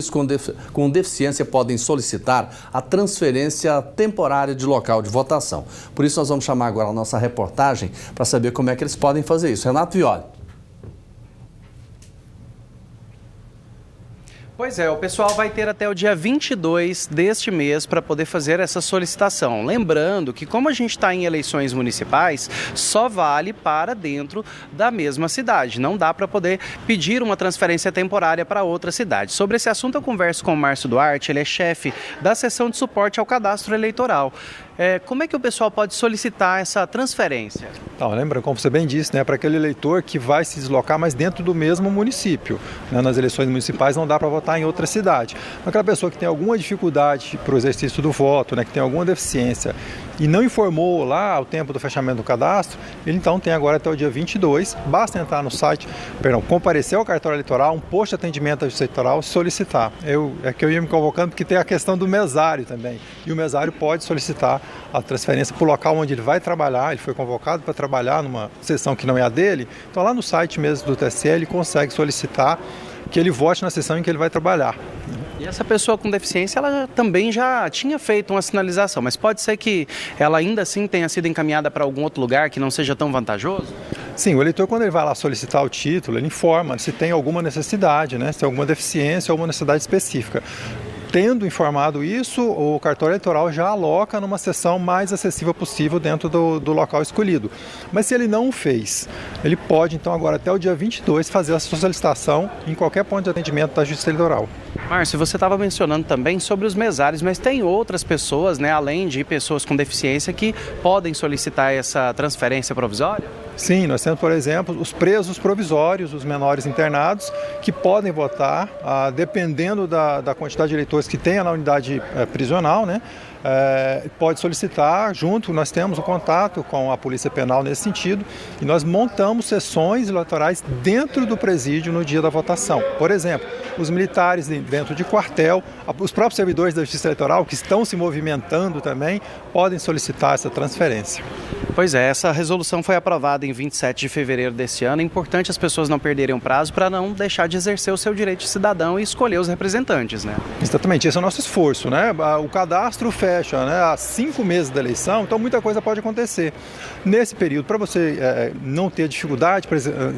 com deficiência podem solicitar a transferência temporária de local de votação. Por isso nós vamos chamar agora a nossa reportagem para saber como é que eles podem fazer isso. Renato Violi. Pois é, o pessoal vai ter até o dia 22 deste mês para poder fazer essa solicitação. Lembrando que, como a gente está em eleições municipais, só vale para dentro da mesma cidade. Não dá para poder pedir uma transferência temporária para outra cidade. Sobre esse assunto eu converso com o Márcio Duarte, ele é chefe da seção de suporte ao cadastro eleitoral. Como é que o pessoal pode solicitar essa transferência? Então, lembra, como você bem disse, né, para aquele eleitor que vai se deslocar, mas dentro do mesmo município. Né, nas eleições municipais não dá para votar em outra cidade. Aquela pessoa que tem alguma dificuldade para o exercício do voto, né, que tem alguma deficiência e não informou lá ao tempo do fechamento do cadastro, ele então tem agora até o dia 22, basta entrar no site, comparecer ao cartório eleitoral, um posto de atendimento à justiça eleitoral, solicitar. É que eu ia me convocando porque tem a questão do mesário também, e o mesário pode solicitar a transferência para o local onde ele vai trabalhar, ele foi convocado para trabalhar numa sessão que não é a dele, então lá no site mesmo do TSE ele consegue solicitar que ele vote na sessão em que ele vai trabalhar. E essa pessoa com deficiência, ela também já tinha feito uma sinalização, mas pode ser que ela ainda assim tenha sido encaminhada para algum outro lugar que não seja tão vantajoso? Sim, o eleitor, quando ele vai lá solicitar o título, ele informa se tem alguma necessidade, né, se tem alguma deficiência ou alguma necessidade específica. Tendo informado isso, o cartório eleitoral já aloca numa sessão mais acessível possível dentro do local escolhido. Mas se ele não o fez, ele pode então agora até o dia 22 fazer a sua solicitação em qualquer ponto de atendimento da Justiça Eleitoral. Márcio, você estava mencionando também sobre os mesários, mas tem outras pessoas, né, além de pessoas com deficiência, que podem solicitar essa transferência provisória? Sim, nós temos, por exemplo, os presos provisórios, os menores internados, que podem votar, dependendo da quantidade de eleitores que tenha na unidade prisional, né? Pode solicitar junto, nós temos o contato com a Polícia Penal nesse sentido e nós montamos sessões eleitorais dentro do presídio no dia da votação. Por exemplo, os militares dentro de quartel, os próprios servidores da Justiça Eleitoral que estão se movimentando também podem solicitar essa transferência. Pois é, essa resolução foi aprovada em 27 de fevereiro desse ano. É importante as pessoas não perderem o prazo para não deixar de exercer o seu direito de cidadão e escolher os representantes, né? Exatamente, esse é o nosso esforço, né? O cadastro fecha, né, há 5 meses da eleição, então muita coisa pode acontecer. Nesse período, para você não ter dificuldade,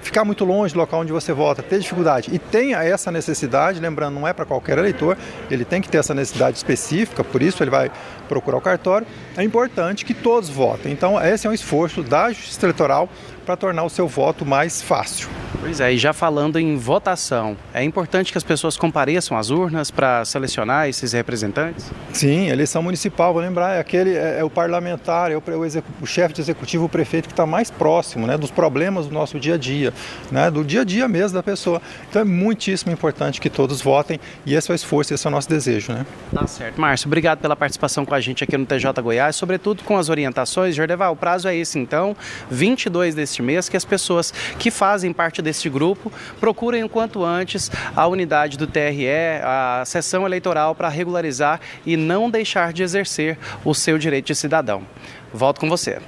ficar muito longe do local onde você vota, ter dificuldade e tenha essa necessidade, lembrando, não é para qualquer eleitor, ele tem que ter essa necessidade específica, por isso ele vai procurar o cartório, é importante que todos votem. Então, esse é um esforço da Justiça Eleitoral para tornar o seu voto mais fácil. Pois é, e já falando em votação, é importante que as pessoas compareçam às urnas para selecionar esses representantes? Sim, eleição municipal, vou lembrar, é o parlamentar, o chefe de executivo, o prefeito que está mais próximo, né, dos problemas do nosso dia a dia, né, do dia a dia mesmo da pessoa. Então é muitíssimo importante que todos votem e esse é o esforço, esse é o nosso desejo, né? Tá certo. Márcio, obrigado pela participação com a gente aqui no TJ Goiás, sobretudo com as orientações. Jordeval, o prazo é esse então, 22 deste mês, que as pessoas que fazem parte deste grupo procurem o quanto antes a unidade do TRE, a sessão eleitoral, para regularizar e não deixar de exercer o seu direito de cidadão. Volto com você.